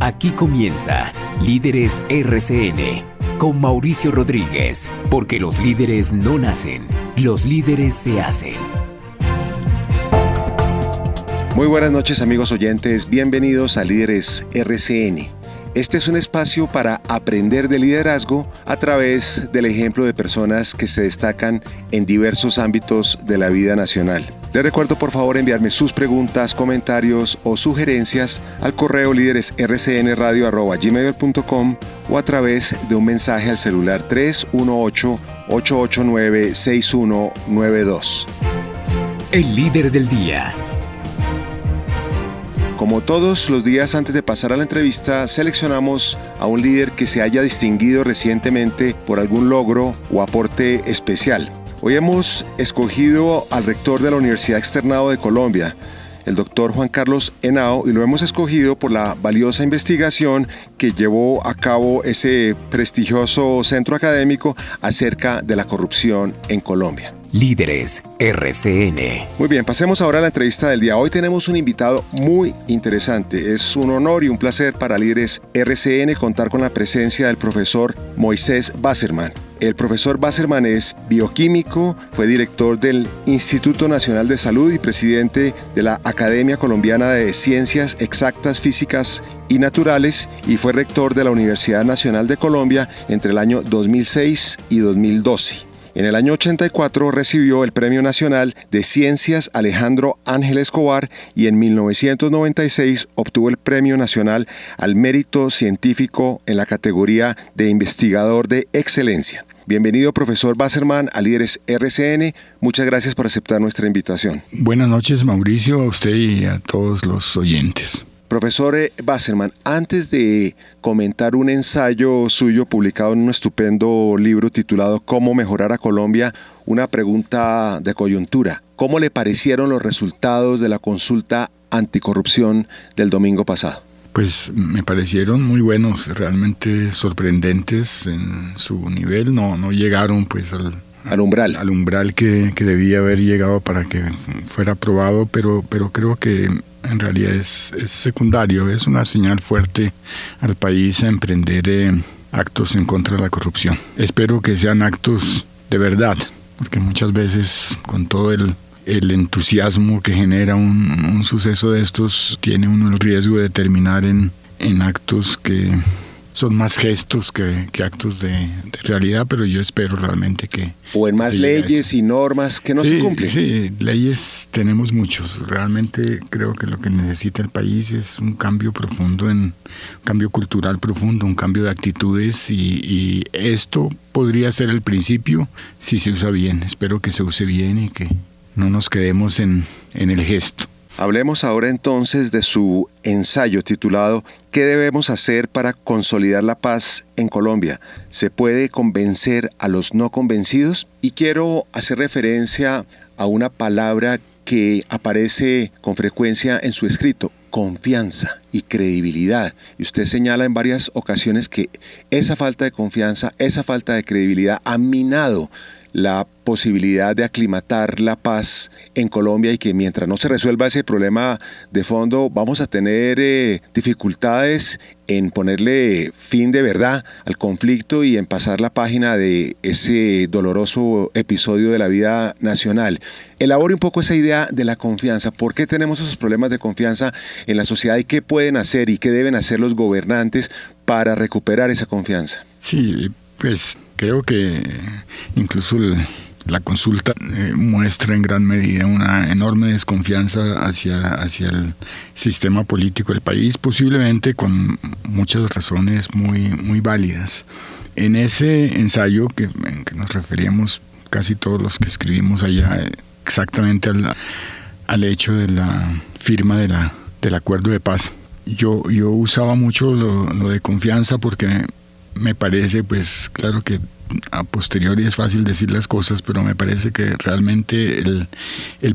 Aquí comienza Líderes RCN con Mauricio Rodríguez, porque los líderes no nacen, los líderes se hacen. Muy buenas noches, amigos oyentes, bienvenidos a Líderes RCN. Este es un espacio para aprender de liderazgo a través del ejemplo de personas que se destacan en diversos ámbitos de la vida nacional. Les recuerdo por favor enviarme sus preguntas, comentarios o sugerencias al correo líderesrcnradio@gmail.com o a través de un mensaje al celular 318-889-6192. El líder del día. Como todos los días antes de pasar a la entrevista, seleccionamos a un líder que se haya distinguido recientemente por algún logro o aporte especial. Hoy hemos escogido al rector de la Universidad Externado de Colombia, el doctor Juan Carlos Henao, y lo hemos escogido por la valiosa investigación que llevó a cabo ese prestigioso centro académico acerca de la corrupción en Colombia. Líderes RCN. Muy bien, pasemos ahora a la entrevista del día. Hoy tenemos un invitado muy interesante. Es un honor y un placer para Líderes RCN contar con la presencia del profesor Moisés Basserman. El profesor Basserman es bioquímico, fue director del Instituto Nacional de Salud y presidente de la Academia Colombiana de Ciencias Exactas, Físicas y Naturales, y fue rector de la Universidad Nacional de Colombia entre el año 2006 y 2012. En el año 84 recibió el Premio Nacional de Ciencias Alejandro Ángel Escobar y en 1996 obtuvo el Premio Nacional al Mérito Científico en la categoría de Investigador de Excelencia. Bienvenido, profesor Basserman, a Líderes RCN. Muchas gracias por aceptar nuestra invitación. Buenas noches, Mauricio, a usted y a todos los oyentes. Profesor Basserman, antes de comentar un ensayo suyo publicado en un estupendo libro titulado ¿Cómo mejorar a Colombia?, una pregunta de coyuntura. ¿Cómo le parecieron los resultados de la consulta anticorrupción del domingo pasado? Pues me parecieron muy buenos, realmente sorprendentes en su nivel. No llegaron pues al umbral que debía haber llegado para que fuera aprobado, pero creo que en realidad es secundario, es una señal fuerte al país a emprender actos en contra de la corrupción. Espero que sean actos de verdad, porque muchas veces con todo el entusiasmo que genera un suceso de estos, tiene uno el riesgo de terminar en actos que son más gestos que actos de realidad, pero yo espero realmente que... O en más leyes y normas que no se cumplen. Sí, leyes tenemos muchos. Realmente creo que lo que necesita el país es un cambio profundo, un cambio cultural profundo, un cambio de actitudes y esto podría ser el principio si se usa bien. Espero que se use bien y que no nos quedemos en el gesto. Hablemos ahora entonces de su ensayo titulado ¿Qué debemos hacer para consolidar la paz en Colombia? ¿Se puede convencer a los no convencidos? Y quiero hacer referencia a una palabra que aparece con frecuencia en su escrito: confianza y credibilidad. Y usted señala en varias ocasiones que esa falta de confianza, esa falta de credibilidad ha minado la posibilidad de aclimatar la paz en Colombia y que mientras no se resuelva ese problema de fondo vamos a tener dificultades en ponerle fin de verdad al conflicto y en pasar la página de ese doloroso episodio de la vida nacional. Elabore un poco esa idea de la confianza. ¿Por qué tenemos esos problemas de confianza en la sociedad y qué pueden hacer y qué deben hacer los gobernantes para recuperar esa confianza? Sí, pues creo que incluso la consulta muestra en gran medida una enorme desconfianza hacia el sistema político del país, posiblemente con muchas razones muy válidas. En ese ensayo en que nos referíamos casi todos los que escribimos allá exactamente al hecho de la firma del acuerdo de paz, yo usaba mucho lo de confianza porque me parece, pues claro que a posteriori es fácil decir las cosas, pero me parece que realmente el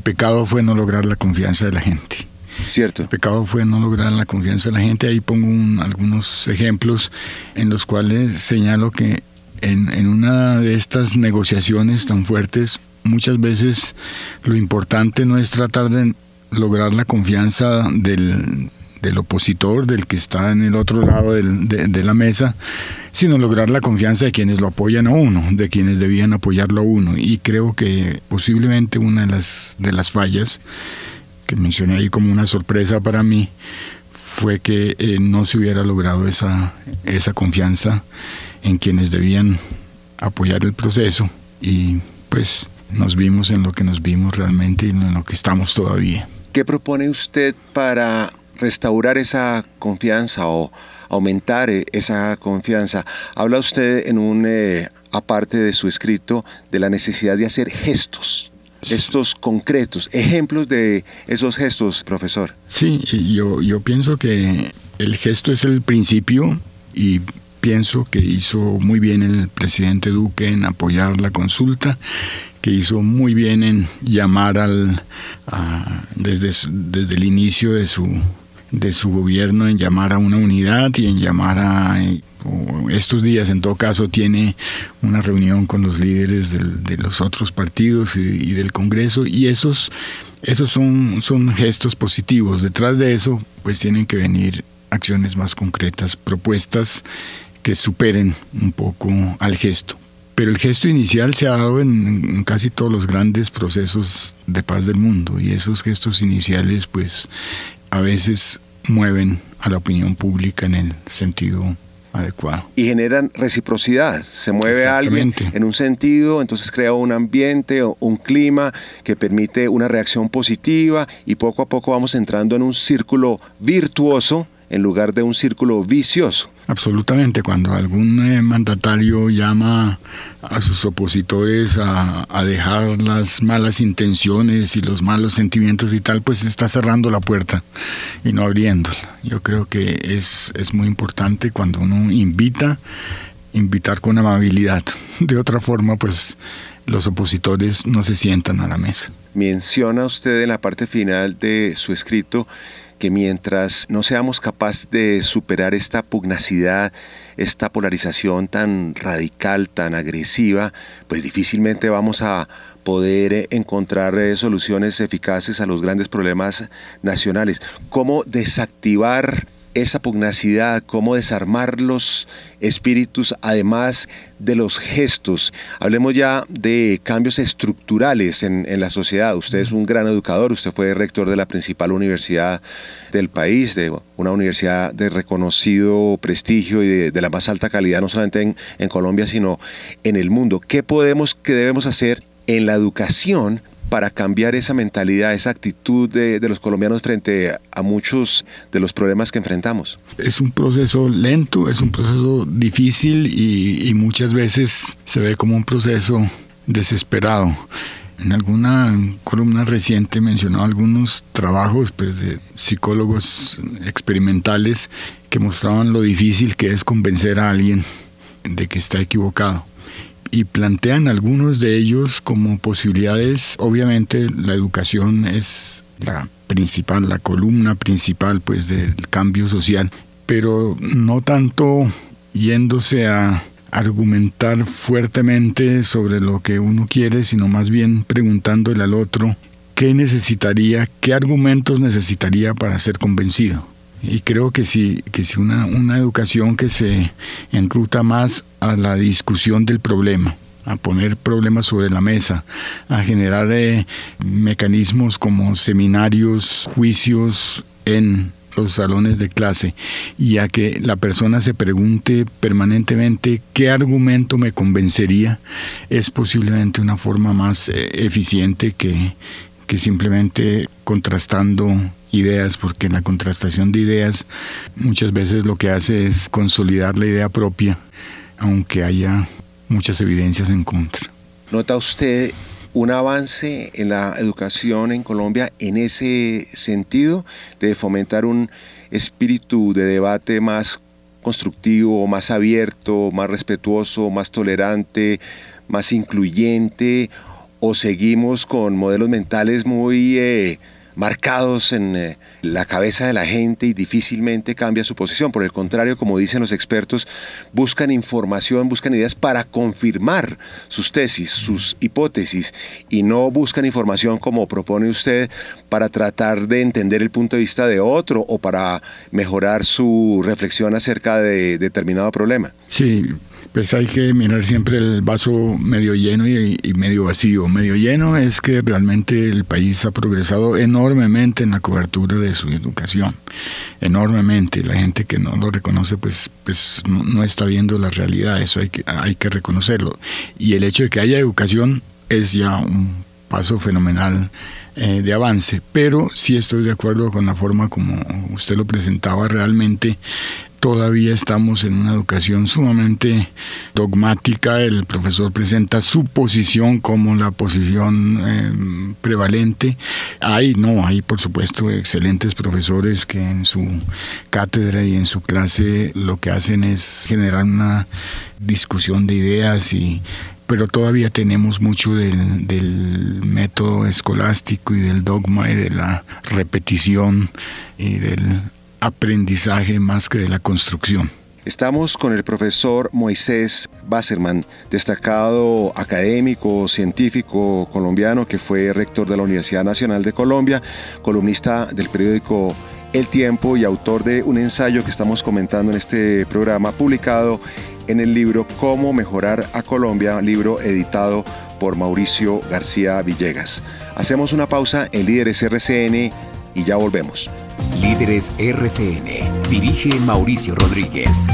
pecado fue no lograr la confianza de la gente. Cierto. El pecado fue no lograr la confianza de la gente. Ahí pongo algunos ejemplos en los cuales señalo que en una de estas negociaciones tan fuertes, muchas veces lo importante no es tratar de lograr la confianza del del opositor, del que está en el otro lado de la mesa, sino lograr la confianza de quienes lo apoyan a uno, de quienes debían apoyarlo a uno. Y creo que posiblemente una de las fallas que mencioné ahí como una sorpresa para mí fue que no se hubiera logrado esa confianza en quienes debían apoyar el proceso, y pues nos vimos en lo que nos vimos realmente y en lo que estamos todavía. ¿Qué propone usted para restaurar esa confianza o aumentar esa confianza? Habla usted en un aparte de su escrito de la necesidad de hacer gestos concretos, ejemplos de esos gestos, profesor. Sí, yo pienso que el gesto es el principio, y pienso que hizo muy bien el presidente Duque en apoyar la consulta, que hizo muy bien en llamar desde el inicio de su gobierno, en llamar a una unidad y en llamar estos días en todo caso tiene una reunión con los líderes de los otros partidos y del Congreso, y esos son gestos positivos. Detrás de eso pues tienen que venir acciones más concretas, propuestas que superen un poco al gesto. Pero el gesto inicial se ha dado en casi todos los grandes procesos de paz del mundo, y esos gestos iniciales pues a veces mueven a la opinión pública en el sentido adecuado. Y generan reciprocidad, se mueve a alguien en un sentido, entonces crea un ambiente, un clima que permite una reacción positiva, y poco a poco vamos entrando en un círculo virtuoso en lugar de un círculo vicioso. Absolutamente, cuando algún mandatario llama a sus opositores a dejar las malas intenciones y los malos sentimientos y tal, pues está cerrando la puerta y no abriéndola. Yo creo que es muy importante cuando uno invitar con amabilidad. De otra forma, pues los opositores no se sientan a la mesa. Menciona usted en la parte final de su escrito que mientras no seamos capaces de superar esta pugnacidad, esta polarización tan radical, tan agresiva, pues difícilmente vamos a poder encontrar soluciones eficaces a los grandes problemas nacionales. ¿Cómo desactivar esa pugnacidad? ¿Cómo desarmar los espíritus además de los gestos? Hablemos ya de cambios estructurales en la sociedad. Usted es un gran educador, usted fue rector de la principal universidad del país, de una universidad de reconocido prestigio y de la más alta calidad, no solamente en Colombia, sino en el mundo. ¿Qué debemos hacer en la educación para cambiar esa mentalidad, esa actitud de los colombianos frente a muchos de los problemas que enfrentamos? Es un proceso lento, es un proceso difícil y muchas veces se ve como un proceso desesperado. En alguna columna reciente mencionó algunos trabajos de psicólogos experimentales que mostraban lo difícil que es convencer a alguien de que está equivocado. Y plantean algunos de ellos como posibilidades. Obviamente la educación es la columna principal del cambio social, pero no tanto yéndose a argumentar fuertemente sobre lo que uno quiere, sino más bien preguntándole al otro qué argumentos necesitaría para ser convencido. Y creo que si una educación que se enruta más a la discusión del problema, a poner problemas sobre la mesa, a generar mecanismos como seminarios, juicios en los salones de clase, y a que la persona se pregunte permanentemente qué argumento me convencería, es posiblemente una forma más eficiente que simplemente contrastando ideas, porque la contrastación de ideas muchas veces lo que hace es consolidar la idea propia, aunque haya muchas evidencias en contra. ¿Nota usted un avance en la educación en Colombia en ese sentido, de fomentar un espíritu de debate más constructivo, más abierto, más respetuoso, más tolerante, más incluyente, o seguimos con modelos mentales muy marcados en la cabeza de la gente y difícilmente cambia su posición. Por el contrario, como dicen los expertos, buscan información, buscan ideas para confirmar sus tesis, sus hipótesis, y no buscan información como propone usted para tratar de entender el punto de vista de otro o para mejorar su reflexión acerca de determinado problema. Sí, pues hay que mirar siempre el vaso medio lleno y medio vacío. Medio lleno es que realmente el país ha progresado enormemente en la cobertura de su educación, enormemente. La gente que no lo reconoce pues no está viendo la realidad, eso hay que reconocerlo. Y el hecho de que haya educación es ya un paso fenomenal de avance, pero sí estoy de acuerdo con la forma como usted lo presentaba. Realmente todavía estamos en una educación sumamente dogmática. El profesor presenta su posición como la posición prevalente. Hay por supuesto excelentes profesores que en su cátedra y en su clase lo que hacen es generar una discusión de ideas, pero todavía tenemos mucho del método escolástico y del dogma y de la repetición y del aprendizaje más que de la construcción. Estamos con el profesor Moisés Basserman, destacado académico, científico colombiano que fue rector de la Universidad Nacional de Colombia, columnista del periódico El Tiempo y autor de un ensayo que estamos comentando en este programa, publicado en el libro Cómo mejorar a Colombia, libro editado por Mauricio García Villegas. Hacemos una pausa en Líderes RCN y ya volvemos. Líderes RCN, dirige Mauricio Rodríguez.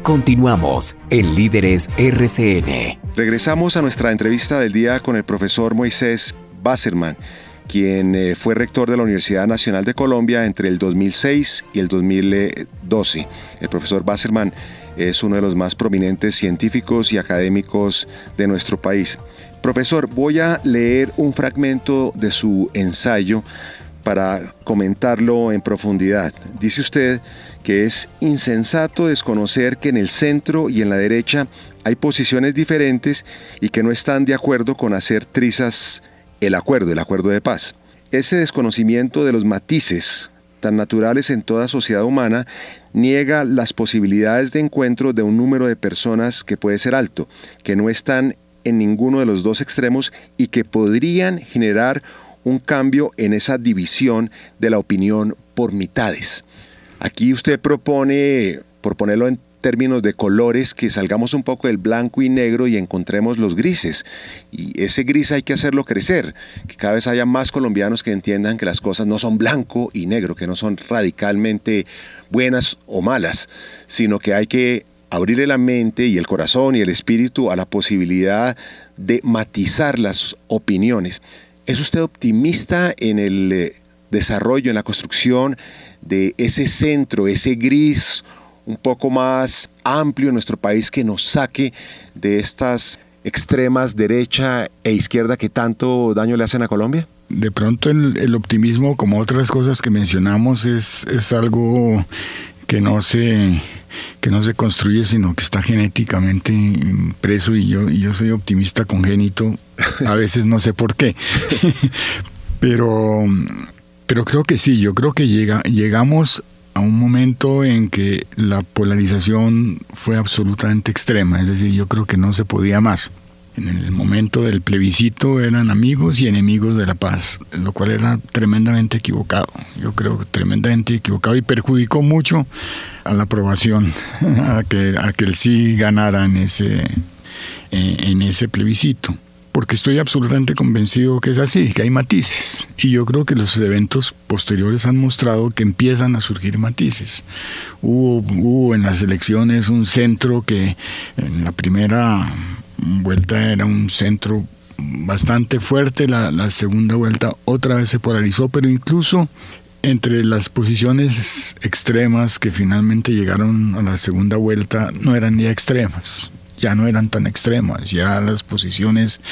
Continuamos en Líderes RCN. Regresamos a nuestra entrevista del día con el profesor Moisés Basserman, quien fue rector de la Universidad Nacional de Colombia entre el 2006 y el 2012. El profesor Basserman es uno de los más prominentes científicos y académicos de nuestro país. Profesor, voy a leer un fragmento de su ensayo para comentarlo en profundidad. Dice usted que es insensato desconocer que en el centro y en la derecha hay posiciones diferentes y que no están de acuerdo con hacer trizas el acuerdo de paz. Ese desconocimiento de los matices tan naturales en toda sociedad humana niega las posibilidades de encuentro de un número de personas que puede ser alto, que no están en ninguno de los dos extremos y que podrían generar un cambio en esa división de la opinión por mitades. Aquí usted propone, por ponerlo en términos de colores, que salgamos un poco del blanco y negro y encontremos los grises. Y ese gris hay que hacerlo crecer, que cada vez haya más colombianos que entiendan que las cosas no son blanco y negro, que no son radicalmente buenas o malas, sino que hay que abrirle la mente y el corazón y el espíritu a la posibilidad de matizar las opiniones. ¿Es usted optimista en el desarrollo, en la construcción de ese centro, ese gris un poco más amplio en nuestro país que nos saque de estas extremas derecha e izquierda que tanto daño le hacen a Colombia? De pronto el optimismo, como otras cosas que mencionamos, es algo que no se construye, sino que está genéticamente impreso, y yo soy optimista congénito, a veces no sé por qué, pero creo que sí, yo creo que llegamos a un momento en que la polarización fue absolutamente extrema, es decir, yo creo que no se podía más. En el momento del plebiscito eran amigos y enemigos de la paz, lo cual era tremendamente equivocado. Yo creo que tremendamente equivocado, y perjudicó mucho a la aprobación, a que el sí ganara en ese plebiscito. Porque estoy absolutamente convencido que es así, que hay matices. Y yo creo que los eventos posteriores han mostrado que empiezan a surgir matices. Hubo en las elecciones un centro que en la primera vuelta era un centro bastante fuerte, la segunda vuelta otra vez se polarizó, pero incluso entre las posiciones extremas que finalmente llegaron a la segunda vuelta no eran ya extremas, ya no eran tan extremas, ya las posiciones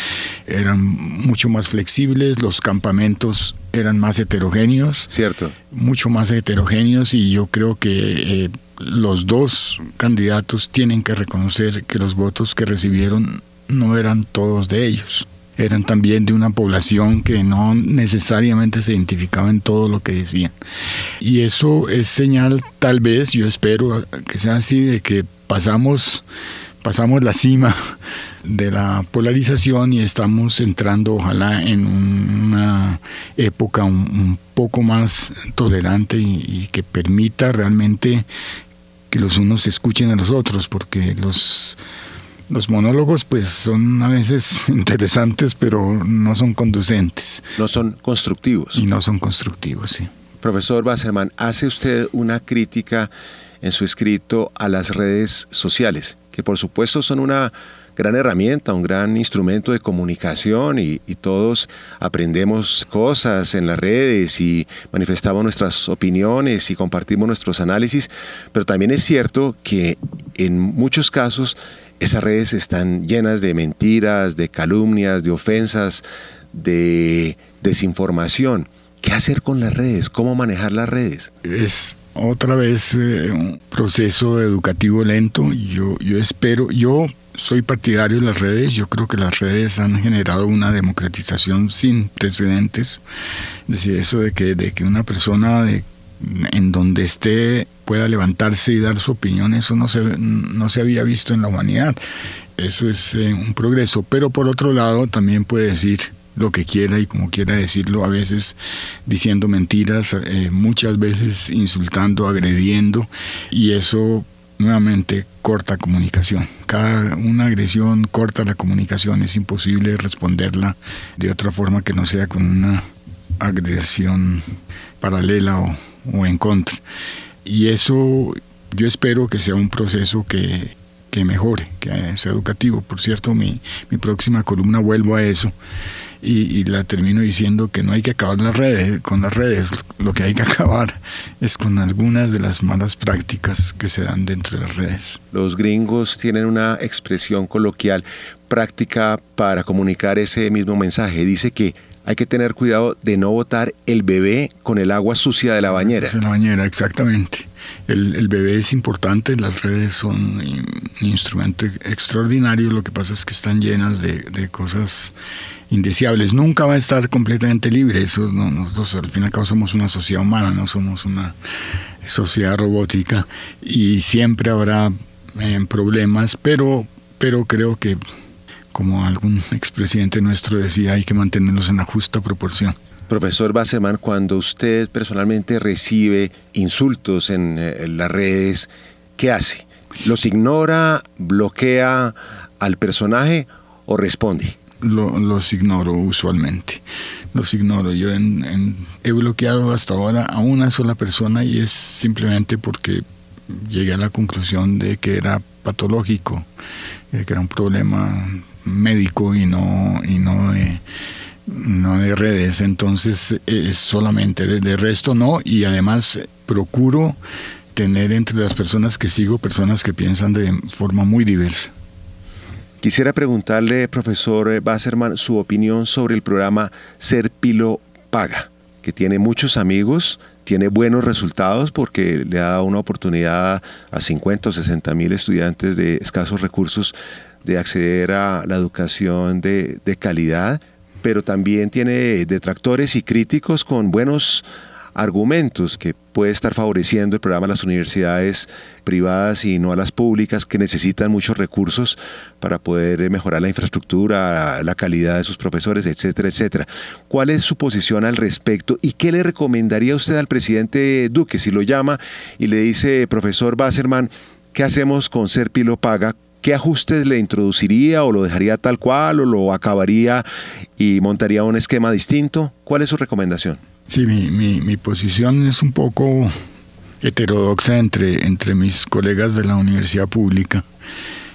eran mucho más flexibles, los campamentos eran más heterogéneos, cierto, mucho más heterogéneos, y yo creo que los dos candidatos tienen que reconocer que los votos que recibieron no eran todos de ellos. eran también de una población que no necesariamente se identificaba en todo lo que decían. Y eso es señal, tal vez, yo espero que sea así, de que pasamos la cima de la polarización y estamos entrando, ojalá, en una época un poco más tolerante y que permita realmente que los unos escuchen a los otros, porque los monólogos pues son a veces interesantes, pero no son conducentes. No son constructivos. Y no son constructivos, sí. Profesor Wasserman, hace usted una crítica en su escrito a las redes sociales, que por supuesto son una gran herramienta, un gran instrumento de comunicación y todos aprendemos cosas en las redes y manifestamos nuestras opiniones y compartimos nuestros análisis, pero también es cierto que en muchos casos esas redes están llenas de mentiras, de calumnias, de ofensas, de desinformación. ¿Qué hacer con las redes? ¿Cómo manejar las redes? Es otra vez un proceso educativo lento. Yo soy partidario de las redes. Yo creo que las redes han generado una democratización sin precedentes. Es decir, eso de que una persona en donde esté pueda levantarse y dar su opinión, eso no se había visto en la humanidad. Eso es un progreso. Pero por otro lado también puede decir lo que quiera y como quiera decirlo, a veces diciendo mentiras, muchas veces insultando, agrediendo, y eso nuevamente corta comunicación. Una agresión corta la comunicación, es imposible responderla de otra forma que no sea con una agresión paralela o en contra. Y eso yo espero que sea un proceso que mejore, que sea educativo. Por cierto, mi próxima columna vuelvo a eso. Y la termino diciendo que no hay que acabar con las redes, lo que hay que acabar es con algunas de las malas prácticas que se dan dentro de las redes. Los gringos tienen una expresión coloquial práctica para comunicar ese mismo mensaje. Dice que hay que tener cuidado de no botar el bebé con el agua sucia de la bañera. De la bañera, exactamente. El bebé es importante, las redes son un instrumento extraordinario, lo que pasa es que están llenas de cosas indeseables. Nunca va a estar completamente libre. Eso nosotros al fin y al cabo somos una sociedad humana, no somos una sociedad robótica, y siempre habrá problemas, pero creo que, como algún expresidente nuestro decía, hay que mantenerlos en la justa proporción. Profesor Wasserman, cuando usted personalmente recibe insultos en las redes, ¿qué hace? ¿Los ignora, bloquea al personaje o responde? Los ignoro usualmente. Los ignoro. Yo he bloqueado hasta ahora a una sola persona, y es simplemente porque llegué a la conclusión de que era patológico, que era un problema médico y no de redes. Entonces solamente de resto no, y además procuro tener entre las personas que sigo personas que piensan de forma muy diversa. Quisiera preguntarle, profesor Wasserman, su opinión sobre el programa Ser Pilo Paga, que tiene muchos amigos, tiene buenos resultados porque le ha dado una oportunidad a 50 o 60 mil estudiantes de escasos recursos de acceder a la educación de calidad, pero también tiene detractores y críticos con buenos argumentos que puede estar favoreciendo el programa a las universidades privadas y no a las públicas, que necesitan muchos recursos para poder mejorar la infraestructura, la calidad de sus profesores, etcétera, etcétera. ¿Cuál es su posición al respecto y qué le recomendaría usted al presidente Duque si lo llama y le dice: profesor Wasserman, ¿qué hacemos con Ser Pilo Paga? ¿Qué ajustes le introduciría, o lo dejaría tal cual, o lo acabaría y montaría un esquema distinto? ¿Cuál es su recomendación? Sí, mi posición es un poco heterodoxa entre mis colegas de la universidad pública,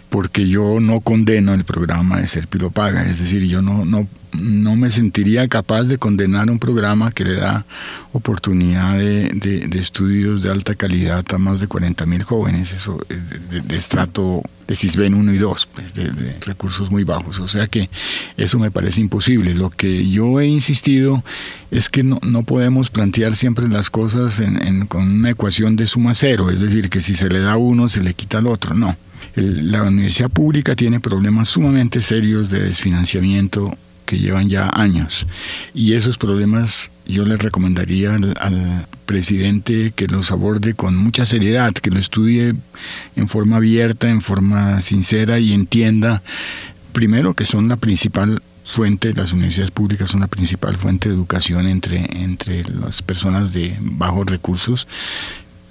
porque yo no condeno el programa de Ser Pilo Paga. Es decir, yo no me sentiría capaz de condenar un programa que le da oportunidad de estudios de alta calidad a más de 40,000 jóvenes, eso de estrato de CISBEN 1 y 2, pues de recursos muy bajos. O sea que eso me parece imposible. Lo que yo he insistido es que no podemos plantear siempre las cosas con una ecuación de suma cero, es decir, que si se le da a uno se le quita al otro. No. La universidad pública tiene problemas sumamente serios de desfinanciamiento que llevan ya años. Y esos problemas yo le recomendaría al presidente que los aborde con mucha seriedad, que lo estudie en forma abierta, en forma sincera y entienda, primero, que son la principal fuente, las universidades públicas son la principal fuente de educación entre las personas de bajos recursos.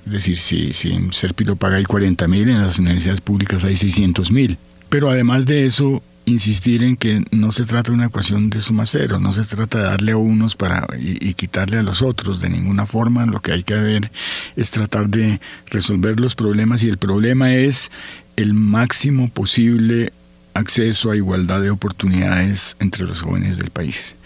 Es decir, si en Serpilo paga hay 40.000, en las universidades públicas hay 600.000. Pero además de eso, insistir en que no se trata de una ecuación de suma cero, no se trata de darle a unos y quitarle a los otros de ninguna forma. Lo que hay que ver es tratar de resolver los problemas, y el problema es el máximo posible acceso a igualdad de oportunidades entre los jóvenes del país.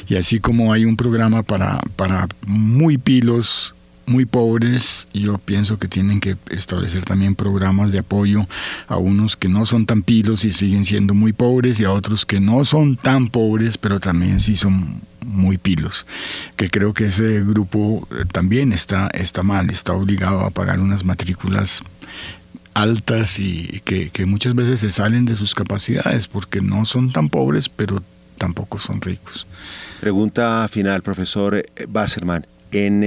Y así como hay un programa para muy pilos, muy pobres, yo pienso que tienen que establecer también programas de apoyo a unos que no son tan pilos y siguen siendo muy pobres, y a otros que no son tan pobres pero también sí son muy pilos, que creo que ese grupo también está mal, está obligado a pagar unas matrículas altas y que muchas veces se salen de sus capacidades porque no son tan pobres pero tampoco son ricos. Pregunta final, profesor Wasserman. En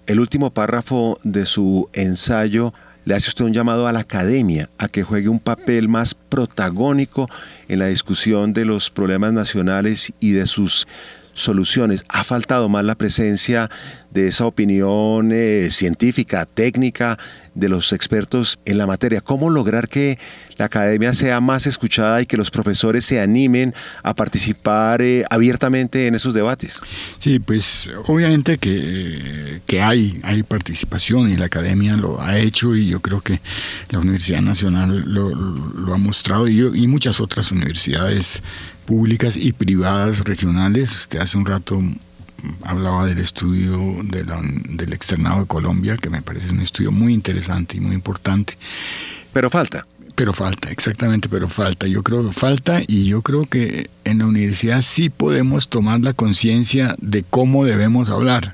el último párrafo de su ensayo le hace usted un llamado a la academia a que juegue un papel más protagónico en la discusión de los problemas nacionales y de sus soluciones. ¿Ha faltado más la presencia de esa opinión científica, técnica, de los expertos en la materia? ¿Cómo lograr que la academia sea más escuchada y que los profesores se animen a participar abiertamente en esos debates? Sí, pues obviamente que hay participación, y la academia lo ha hecho, y yo creo que la Universidad Nacional lo ha mostrado, y muchas otras universidades públicas y privadas regionales. Usted hace un rato hablaba del estudio del externado de Colombia, que me parece un estudio muy interesante y muy importante. Pero falta, exactamente, pero falta. Yo creo que en la universidad sí podemos tomar la conciencia de cómo debemos hablar.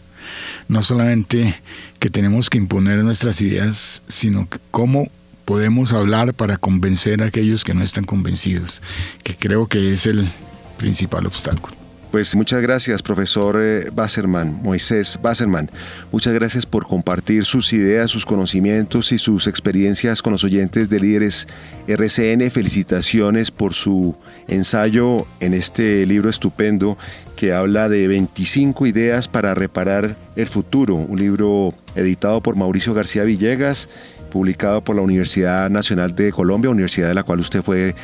No solamente que tenemos que imponer nuestras ideas, sino que cómo podemos hablar para convencer a aquellos que no están convencidos, que creo que es el principal obstáculo. Pues muchas gracias, profesor Wasserman, Moisés Wasserman. Muchas gracias por compartir sus ideas, sus conocimientos y sus experiencias con los oyentes de Líderes RCN. Felicitaciones por su ensayo en este libro estupendo que habla de 25 ideas para reparar el futuro. Un libro editado por Mauricio García Villegas, publicado por la Universidad Nacional de Colombia, universidad de la cual usted fue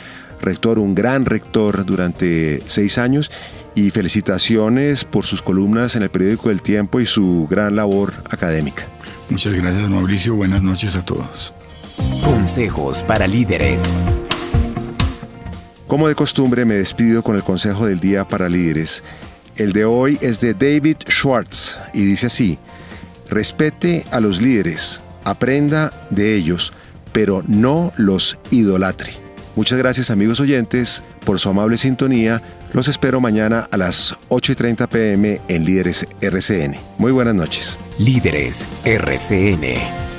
rector, un gran rector durante 6 años. Y felicitaciones por sus columnas en el periódico El Tiempo y su gran labor académica. Muchas gracias, Mauricio. Buenas noches a todos. Consejos para líderes. Como de costumbre, me despido con el consejo del día para líderes. El de hoy es de David Schwartz y dice así: respete a los líderes, aprenda de ellos, pero no los idolatre. Muchas gracias, amigos oyentes, por su amable sintonía. Los espero mañana a las 8:30 p.m. en Líderes RCN. Muy buenas noches. Líderes RCN.